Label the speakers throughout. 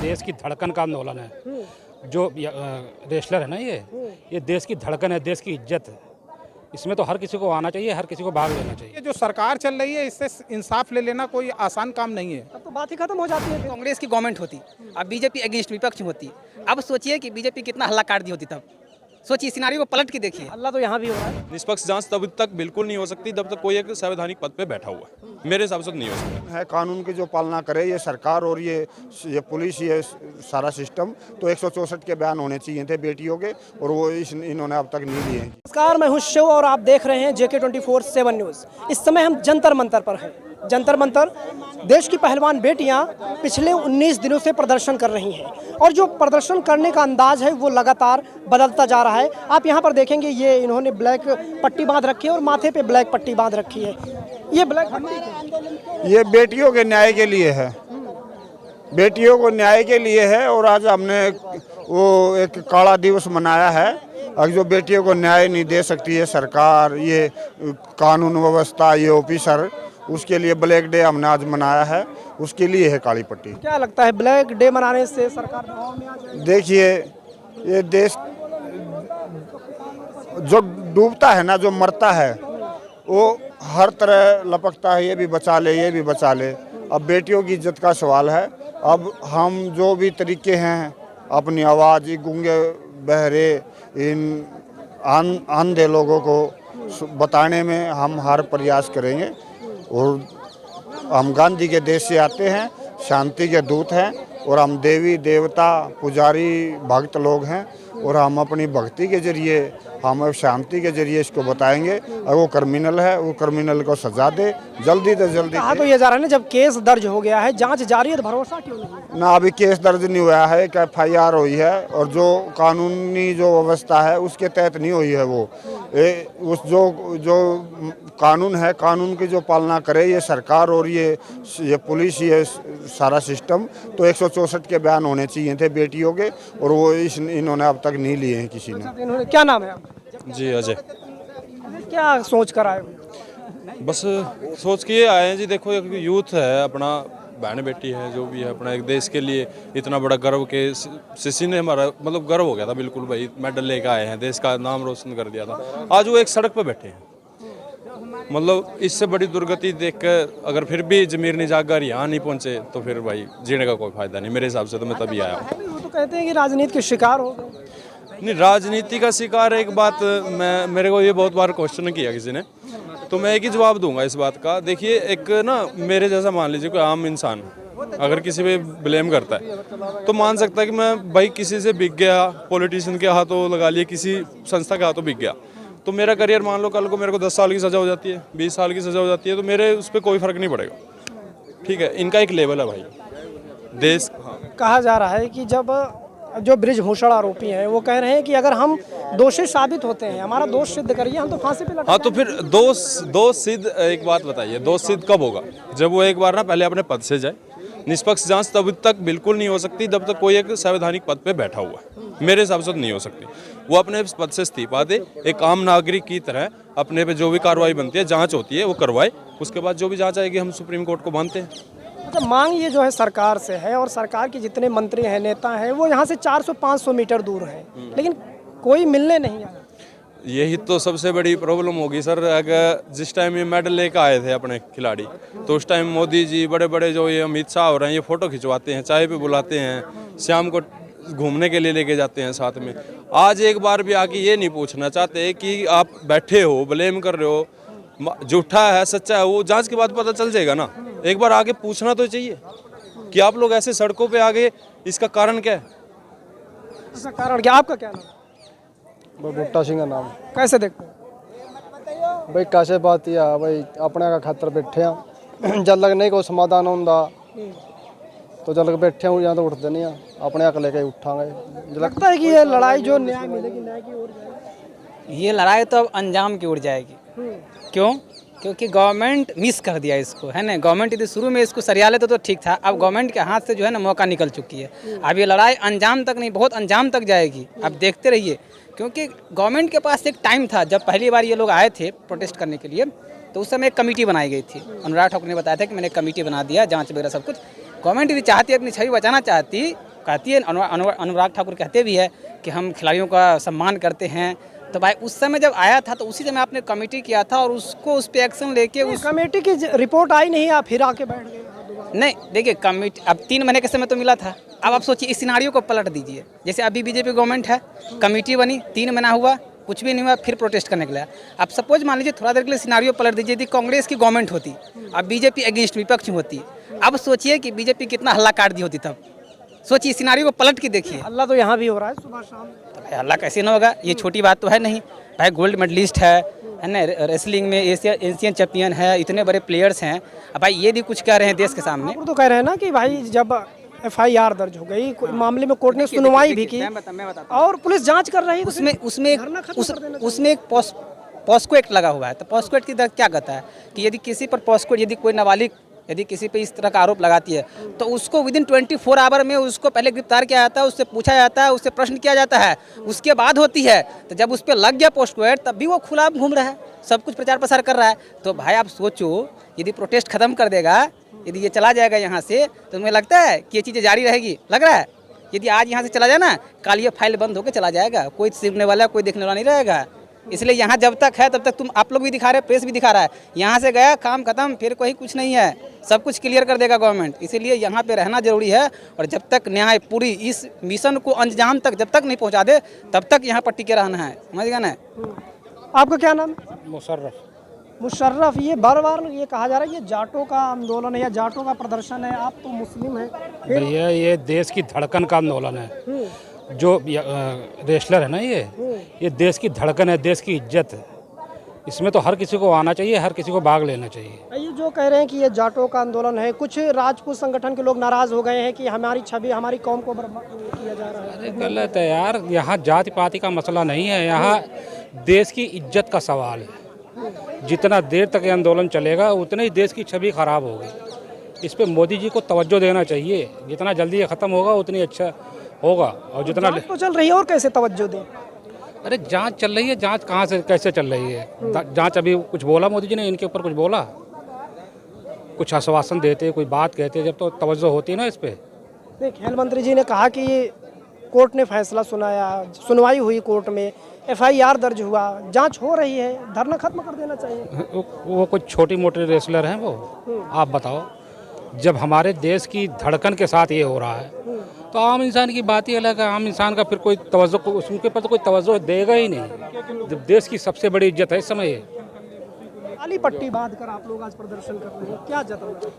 Speaker 1: देश की धड़कन का आंदोलन है। जो रेसलर है ना, ये देश की धड़कन है, देश की इज्जत है। इसमें तो हर किसी को आना चाहिए, हर किसी को भाग लेना चाहिए।
Speaker 2: ये जो सरकार चल रही है इससे इंसाफ ले लेना कोई आसान काम नहीं है।
Speaker 3: तब तो बात ही खत्म हो जाती है।
Speaker 4: कांग्रेस की गवर्नमेंट होती, अब बीजेपी अगेंस्ट विपक्ष में होती। अब सोचिए कि बीजेपी कितना हल्ला काट दी होती। तब सोचिए, सिनारियो को पलट के देखिए।
Speaker 3: अल्लाह तो यहाँ भी हो रहा है।
Speaker 5: निष्पक्ष जांच तब तक बिल्कुल नहीं हो सकती जब तक कोई एक संवैधानिक पद पे बैठा हुआ है। मेरे हिसाब से नहीं हो सकता
Speaker 6: है। कानून की जो पालना करे ये सरकार और ये पुलिस, ये सारा सिस्टम। तो 164 के बयान होने चाहिए थे बेटियों के, और वो इन्होंने अब तक नहीं लिए हैं।
Speaker 3: नमस्कार, मैं हूं शिव और आप देख रहे हैं JK 24/7 न्यूज़। इस समय हम जंतर मंतर पर हैं। जंतर मंतर, देश की पहलवान बेटियां पिछले 19 दिनों से प्रदर्शन कर रही हैं, और जो प्रदर्शन करने का अंदाज है वो लगातार बदलता जा रहा है। आप यहां पर देखेंगे, ये इन्होंने ब्लैक पट्टी बांध रखी है और माथे पे ब्लैक पट्टी बांध रखी है। ये ब्लैक पट्टी
Speaker 6: ये बेटियों के न्याय के लिए है, बेटियों को न्याय के लिए है। और आज हमने वो एक काला दिवस मनाया है। अब जो बेटियों को न्याय नहीं दे सकती है सरकार, ये कानून व्यवस्था, ये ऑफिसर, उसके लिए ब्लैक डे हमने आज मनाया है। उसके लिए है काली पट्टी।
Speaker 3: क्या लगता है, ब्लैक डे मनाने से सरकार दबाव में आ जाएगी?
Speaker 6: देखिए, ये देश जो डूबता है ना, जो मरता है, वो हर तरह लपकता है। ये भी बचा ले, ये भी बचा ले। अब बेटियों की इज्जत का सवाल है। अब हम जो भी तरीके हैं अपनी आवाज़, गूंगे बहरे, इन अंधे लोगों को बताने में हम हर प्रयास करेंगे। और हम गांधी के देश से आते हैं, शांति के दूत हैं, और हम देवी देवता पुजारी भक्त लोग हैं। और हम अपनी भक्ति के जरिए, हम शांति के जरिए इसको बताएंगे। अगर वो क्रिमिनल है, वो क्रिमिनल को सजा दे, जल्दी से जल्दी।
Speaker 3: कहा तो ये जा रहा है ना, जब केस दर्ज हो गया है, जांच जारी है, तो भरोसा क्यों नहीं?
Speaker 6: ना, अभी केस दर्ज नहीं हुआ है, एक FIR हुई है, और जो कानूनी जो व्यवस्था है उसके तहत नहीं हुई है। वो उस जो कानून है, कानून की जो पालना करे ये सरकार और ये पुलिस, ये सारा सिस्टम। तो 164 के बयान होने चाहिए थे बेटियों के, और वो इन्होंने अब तक नहीं लिए हैं किसी ने।
Speaker 3: इन्होंने, क्या नाम है आपका?
Speaker 5: जी अजय।
Speaker 3: क्या सोच कर आए हो?
Speaker 5: बस सोच के ये आए हैं जी। देखो, एक यूथ है अपना, बहन बेटी है, जो भी है अपना एक देश के लिए इतना बड़ा गर्व के सिसी ने हमारा मतलब गर्व हो गया था बिल्कुल भाई। मेडल लेकर आए हैं, देश का नाम रोशन कर दिया था। आज वो एक सड़क पर बैठे हैं। मतलब इससे बड़ी दुर्गति देखकर अगर फिर भी जमीर नहीं जाकर यहाँ नहीं पहुँचे तो फिर भाई जीने का कोई फायदा नहीं मेरे हिसाब से। तो मैं तभी आया हूँ।
Speaker 3: वो तो कहते हैं कि राजनीति के शिकार हो गए।
Speaker 5: नहीं, राजनीति का शिकार एक बात, मेरे को ये बहुत बार क्वेश्चन किया किसी ने, तो मैं एक ही जवाब दूंगा इस बात का। देखिए, एक ना मेरे जैसा मान लीजिए कोई आम इंसान अगर किसी पे ब्लेम करता है तो मान सकता है कि मैं भाई किसी से बिक गया, पॉलिटिशियन के हाथों लगा लिए, किसी संस्था के हाथों बिक गया, तो मेरा करियर मान लो कल को मेरे को 10 साल की सज़ा हो जाती है, 20 साल की सज़ा हो जाती है, तो मेरे उस पर कोई फ़र्क नहीं पड़ेगा। ठीक है, इनका एक लेवल है भाई देश। हाँ,
Speaker 3: कहा जा रहा है कि जब जो बृजभूषण आरोपी हैं वो कह रहे हैं कि अगर हम दोषी साबित होते हैं, हमारा दोष सिद्ध करिए, हम तो फांसी पे लटक
Speaker 5: हाँ, तो फिर दोष सिद्ध, एक बात बताइए, दोष सिद्ध कब होगा? जब वो एक बार ना पहले अपने पद से जाए। निष्पक्ष जांच तब तक बिल्कुल नहीं हो सकती जब तक कोई एक संवैधानिक पद पे बैठा हुआ है। मेरे हिसाब से नहीं हो सकती। वो अपने पद से इस्तीफा दे, एक आम नागरिक की तरह अपने पे जो भी कार्रवाई बनती है, जांच होती है, वो करवाए। उसके बाद जो भी जांच आएगी हम सुप्रीम कोर्ट को मानते हैं।
Speaker 3: अच्छा, मांग ये जो है सरकार से है, और सरकार के जितने मंत्री हैं, नेता हैं, वो यहाँ से 400-500 मीटर दूर हैं, लेकिन कोई मिलने नहीं आया।
Speaker 5: यही तो सबसे बड़ी प्रॉब्लम होगी सर। अगर जिस टाइम ये मेडल लेकर आए थे अपने खिलाड़ी, तो उस टाइम मोदी जी, बड़े बड़े जो ये अमित शाह हो रहे हैं, ये फ़ोटो खिंचवाते हैं, चाय पे बुलाते हैं, शाम को घूमने के लिए लेके जाते हैं साथ में। आज एक बार भी आके ये नहीं पूछना चाहते कि आप बैठे हो, ब्लेम कर रहे हो, झूठा है सच्चा है, वो जांच के बाद पता चल जाएगा ना। एक बार आगे पूछना तो चाहिए कि आप लोग ऐसे सड़कों पे आ गए, इसका कारण क्या है?
Speaker 3: इसका कारण क्या? आपका क्या नाम?
Speaker 7: बूटा सिंह का नाम।
Speaker 3: कैसे देखते हैं?
Speaker 7: भाई कैसे बात यह भाई अपने का खातर बैठे हैं, जब लग नहीं कोई समाधान होंदा तो जब लग बैठे हूँ, यहाँ तो उठते नहीं हैं, अपने हक लेके उठांगे।
Speaker 3: लगता है कि ये लड़ाई जो न्याय मिलेगी, न्याय की ओर जाएगी।
Speaker 4: ये लड़ाई तो अब अंजाम की ओर जाएगी। क्यों? क्योंकि गवर्नमेंट मिस कर दिया इसको, है ना। गवर्नमेंट यदि शुरू में इसको सरिया लेते तो ठीक था। अब गवर्नमेंट के हाथ से जो है ना मौका निकल चुकी है। अब ये लड़ाई अंजाम तक नहीं, बहुत अंजाम तक जाएगी। अब देखते रहिए, क्योंकि गवर्नमेंट के पास एक टाइम था। जब पहली बार ये लोग आए थे प्रोटेस्ट करने के लिए, तो उस समय एक कमेटी बनाई गई थी। अनुराग ठाकुर ने बताया था कि मैंने कमेटी बना दिया, जाँच वगैरह सब कुछ। गवर्नमेंट यदि चाहती, अपनी छवि बचाना चाहती, कहती है अनुराग ठाकुर कहते भी है कि हम खिलाड़ियों का सम्मान करते हैं। तो भाई उस समय जब आया था तो उसी समय आपने कमेटी किया था और उसको उस पर एक्शन लेके उस
Speaker 3: कमेटी की रिपोर्ट आई नहीं, आप फिर आके बैठ गए।
Speaker 4: नहीं देखिए कमेटी अब 3 महीने के समय तो मिला था। अब आप सोचिए इस सिनारियो को पलट दीजिए। जैसे अभी बीजेपी गवर्नमेंट है, कमेटी बनी, 3 महीना हुआ, कुछ भी नहीं हुआ, फिर प्रोटेस्ट करने के लिए। अब सपोज मान लीजिए थोड़ा देर के लिए सिनारियो पलट दीजिए, यदि कांग्रेस की गवर्नमेंट होती, अब बीजेपी अगेंस्ट विपक्ष होती, अब सोचिए कि बीजेपी कितना हल्ला काट दी होती। तब सोचिए सिनारियो को पलट के देखिए।
Speaker 3: अल्लाह तो यहाँ भी हो रहा है सुबह शाम।
Speaker 4: तो भाई हल्ला कैसे ना होगा, ये छोटी बात तो है नहीं। भाई गोल्ड मेडलिस्ट है ना, रेसलिंग में एशियन चैंपियन है, इतने बड़े प्लेयर्स हैं। अब भाई ये भी कुछ कह रहे हैं देश के सामने।
Speaker 3: तो कह रहे हैं ना कि भाई जब FIR दर्ज हो गई, मामले में कोर्ट ने सुनवाई भी की और पुलिस जांच कर रही है,
Speaker 4: उसमें एक पॉस्को एक्ट लगा हुआ है। तो पॉस्को एक्ट की दर क्या कहता है कि यदि किसी पर पॉस्को, यदि कोई नाबालिग यदि किसी पे इस तरह का आरोप लगाती है तो उसको विदिन 24 आवर में उसको पहले गिरफ्तार किया जाता है, उससे पूछा जाता है, उससे प्रश्न किया जाता है, उसके बाद होती है। तो जब उस पर लग गया पॉस्को एक्ट तब भी वो खुला घूम रहा है, सब कुछ प्रचार प्रसार कर रहा है। तो भाई आप सोचो यदि प्रोटेस्ट खत्म कर देगा, यदि ये चला जाएगा यहाँ से, तो तुम्हें लगता है कि ये चीज़ें जारी रहेगी? लग रहा है यदि आज यहाँ से चला जाए ना, कल ये फाइल बंद होकर चला जाएगा, कोई सुनने वाला कोई देखने वाला नहीं रहेगा। इसलिए यहाँ जब तक है तब तक तुम आप लोग भी दिखा रहे हैं, प्रेस भी दिखा रहा है, यहाँ से गया काम खत्म, फिर कोई कुछ नहीं है, सब कुछ क्लियर कर देगा गवर्नमेंट। इसीलिए यहाँ पे रहना जरूरी है और जब तक न्याय पूरी इस मिशन को अंजाम तक जब तक नहीं पहुँचा दे तब तक यहाँ पर टिके रहना है, समझ गया ना।
Speaker 3: आपका क्या नाम है?
Speaker 1: मुशर्रफ।
Speaker 3: ये बार बार ये कहा जा रहा है ये जाटों का आंदोलन है या जाटों का प्रदर्शन है, आप तो मुस्लिम हैं।
Speaker 1: भैया ये देश की धड़कन का आंदोलन है। जो रेसलर है ना, ये देश की धड़कन है, देश की इज्जत है। इसमें तो हर किसी को आना चाहिए, हर किसी को भाग लेना चाहिए।
Speaker 3: ये जो कह रहे हैं कि ये जाटों का आंदोलन है, कुछ राजपूत संगठन के लोग नाराज हो गए हैं कि हमारी छवि, हमारी कौम को बर्बाद किया जा रहा है।
Speaker 1: अरे गलत है यार, यहाँ जाति पाति का मसला नहीं है, यहाँ देश की इज्जत का सवाल है। जितना देर तक ये आंदोलन चलेगा उतने ही देश की छवि खराब होगी। इस पे मोदी जी को तवज्जो देना चाहिए। जितना जल्दी ये ख़त्म होगा उतनी अच्छा होगा। और जितना
Speaker 3: जांच तो चल रही है और कैसे तवज्जो दें?
Speaker 1: अरे जांच चल रही है, जांच कहाँ से कैसे चल रही है? जांच अभी कुछ बोला मोदी जी ने इनके ऊपर? कुछ बोला? कुछ आश्वासन देते, कोई बात कहते, जब तो तवज्जो होती है ना इस पर।
Speaker 3: नहीं, खेल मंत्री जी ने कहा कि कोर्ट ने फैसला सुनाया, सुनवाई हुई कोर्ट में, FIR दर्ज हुआ, जांच हो रही है, धरना खत्म कर देना चाहिए।
Speaker 1: वो कुछ छोटी मोटी रेसलर हैं वो? आप बताओ, जब हमारे देश की धड़कन के साथ ये हो रहा है तो आम इंसान की बात ही अलग है। आम इंसान का फिर कोई तवज्जो, उसके पर तो कोई तवज्जो देगा ही नहीं। जब देश की सबसे बड़ी इज्जत है इस समय ये।
Speaker 3: काली पट्टी बांध कर आप लोग आज प्रदर्शन कर रहे हैं, क्या जताना?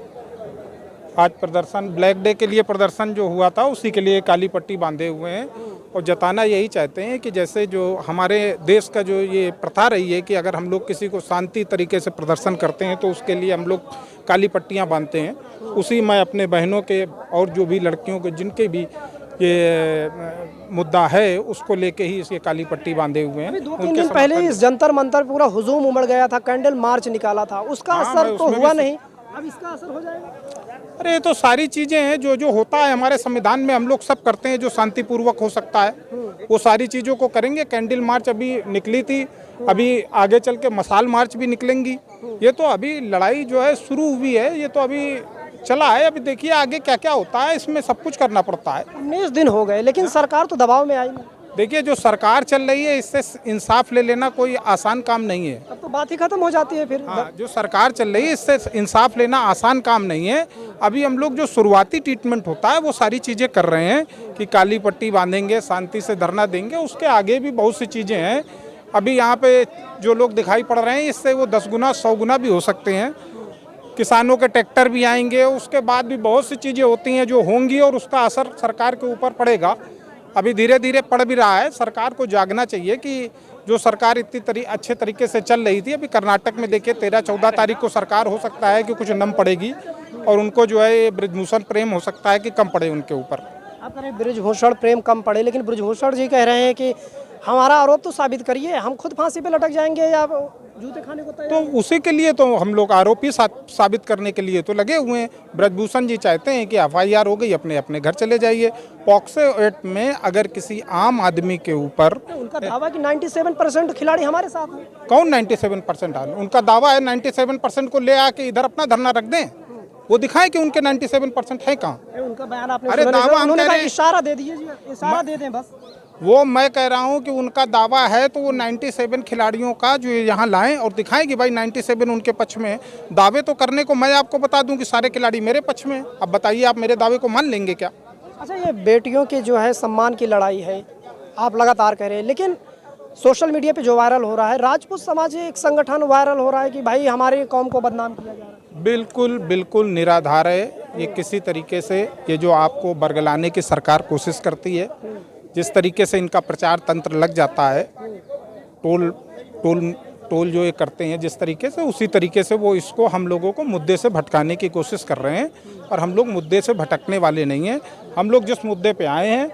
Speaker 2: आज प्रदर्शन ब्लैक डे के लिए प्रदर्शन जो हुआ था उसी के लिए काली पट्टी बांधे हुए हैं और जताना यही चाहते हैं कि जैसे जो हमारे देश का जो ये प्रथा रही है कि अगर हम लोग किसी को शांति तरीके से प्रदर्शन करते हैं तो उसके लिए हम लोग काली पट्टियां बांधते हैं। उसी मैं अपने बहनों के और जो भी लड़कियों के जिनके भी ये मुद्दा है उसको लेके ही इसे काली पट्टी बांधे हुए हैं।
Speaker 3: 2-3 दिन पहले इस जंतर मंतर पूरा हुजूम उमड़ गया था, कैंडल मार्च निकाला था, उसका असर तो हुआ नहीं, अब इसका असर हो जाएगा।
Speaker 2: अरे ये तो सारी चीज़ें हैं जो होता है हमारे संविधान में, हम लोग सब करते हैं जो शांतिपूर्वक हो सकता है वो सारी चीज़ों को करेंगे। कैंडल मार्च अभी निकली थी, अभी आगे चल के मसाल मार्च भी निकलेंगी। ये तो अभी लड़ाई जो है शुरू हुई है, ये तो अभी चला है, अभी देखिए आगे क्या क्या होता है, इसमें सब कुछ करना पड़ता है।
Speaker 3: 19 दिन हो गए लेकिन सरकार तो दबाव में आई नहीं।
Speaker 2: देखिए जो सरकार चल रही है इससे इंसाफ ले लेना कोई आसान काम नहीं है।
Speaker 3: अब तो बात ही खत्म हो जाती है फिर।
Speaker 2: हाँ, जो सरकार चल रही है इससे इंसाफ लेना आसान काम नहीं है। अभी हम लोग जो शुरुआती ट्रीटमेंट होता है वो सारी चीज़ें कर रहे हैं कि काली पट्टी बांधेंगे, शांति से धरना देंगे, उसके आगे भी बहुत सी चीज़ें हैं। अभी यहाँ पे जो लोग दिखाई पड़ रहे हैं इससे वो 10 गुना 100 गुना भी हो सकते हैं। किसानों के ट्रैक्टर भी आएंगे, उसके बाद भी बहुत सी चीज़ें होती हैं जो होंगी और उसका असर सरकार के ऊपर पड़ेगा। अभी धीरे धीरे पड़ भी रहा है। सरकार को जागना चाहिए कि जो सरकार इतनी अच्छे तरीके से चल रही थी, अभी कर्नाटक में देखिए 13-14 तारीख को सरकार हो सकता है कि कुछ नम पड़ेगी और उनको जो है ब्रजभूषण प्रेम हो सकता है कि कम पड़े उनके ऊपर।
Speaker 3: आप कह रहे हैं ब्रजभूषण प्रेम कम पड़े, लेकिन ब्रजभूषण जी कह रहे हैं कि हमारा आरोप तो साबित करिए, हम खुद फांसी पे लटक जाएंगे या जूते खाने को तैयार।
Speaker 2: तो उसी के लिए तो हम लोग आरोपी साबित करने के लिए तो लगे हुए हैं। ब्रजभूषण जी चाहते हैं कि FIR हो गई, अपने अपने घर चले जाइए। पॉक्सो एक्ट में अगर किसी आम आदमी के ऊपर,
Speaker 3: उनका दावा कि 97% खिलाड़ी हमारे साथ हैं।
Speaker 2: कौन 97%? उनका दावा है 97% को ले आके इधर अपना धरना रख दें। वो दिखाएं कि उनके 97% है कहाँ।
Speaker 3: उनका बयान आपने
Speaker 2: अरे
Speaker 3: सुना नहीं,
Speaker 2: दावा हम
Speaker 3: उन्होंने
Speaker 2: कह
Speaker 3: कहा
Speaker 2: रहे हैं।
Speaker 3: इशारा दे दीजिए, इशारा दे दें बस।
Speaker 2: वो मैं कह रहा हूँ कि उनका दावा है तो वो 97 खिलाड़ियों का जो यहाँ लाएं और दिखाएं कि भाई 97 उनके पक्ष में है। दावे तो करने को मैं आपको बता दूं कि सारे खिलाड़ी मेरे पक्ष में हैं। अब बताइए आप मेरे दावे को मान लेंगे क्या?
Speaker 3: अच्छा, ये बेटियों के जो है सम्मान की लड़ाई है, आप लगातार कह रहे हैं, लेकिन सोशल मीडिया पे जो वायरल हो रहा है, राजपूत समाज एक संगठन वायरल हो रहा है कि भाई हमारी कौम को बदनाम किया जा रहा है।
Speaker 2: बिल्कुल बिल्कुल निराधार है ये। किसी तरीके से ये जो आपको बरगलाने की सरकार कोशिश करती है, जिस तरीके से इनका प्रचार तंत्र लग जाता है, टोल जो ये करते हैं जिस तरीके से, उसी तरीके से वो इसको हम लोगों को मुद्दे से भटकाने की कोशिश कर रहे हैं। और हम लोग मुद्दे से भटकने वाले नहीं हैं। हम लोग जिस मुद्दे पे आए हैं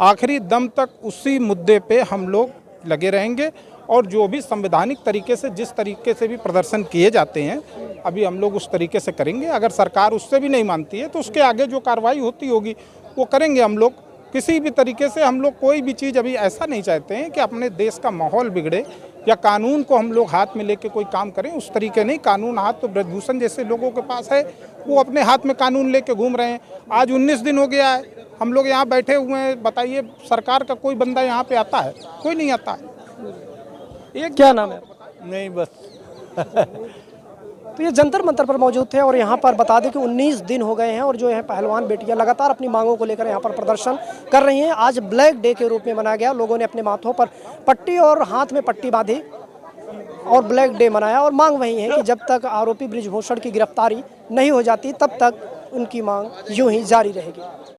Speaker 2: आखिरी दम तक उसी मुद्दे पे हम लोग लगे रहेंगे। और जो भी संवैधानिक तरीके से जिस तरीके से भी प्रदर्शन किए जाते हैं अभी हम लोग उस तरीके से करेंगे। अगर सरकार उससे भी नहीं मानती है तो उसके आगे जो कार्रवाई होती होगी वो करेंगे हम लोग। किसी भी तरीके से हम लोग कोई भी चीज़ अभी ऐसा नहीं चाहते हैं कि अपने देश का माहौल बिगड़े या कानून को हम लोग हाथ में लेके कोई काम करें, उस तरीके नहीं। कानून हाथ तो ब्रजभूषण जैसे लोगों के पास है, वो अपने हाथ में कानून लेके घूम रहे हैं। आज 19 दिन हो गया है हम लोग यहाँ बैठे हुए हैं। बताइए सरकार का कोई बंदा यहाँ पे आता है? कोई नहीं आता है।
Speaker 3: क्या नाम है?
Speaker 8: नहीं बस
Speaker 3: तो ये जंतर मंतर पर मौजूद थे और यहाँ पर बता दें कि 19 दिन हो गए हैं और जो है पहलवान बेटियां लगातार अपनी मांगों को लेकर यहाँ पर प्रदर्शन कर रही हैं। आज ब्लैक डे के रूप में मनाया गया। लोगों ने अपने माथों पर पट्टी और हाथ में पट्टी बांधी और ब्लैक डे मनाया। और मांग वही है कि जब तक आरोपी ब्रिजभूषण की गिरफ्तारी नहीं हो जाती तब तक उनकी मांग यूं ही जारी रहेगी।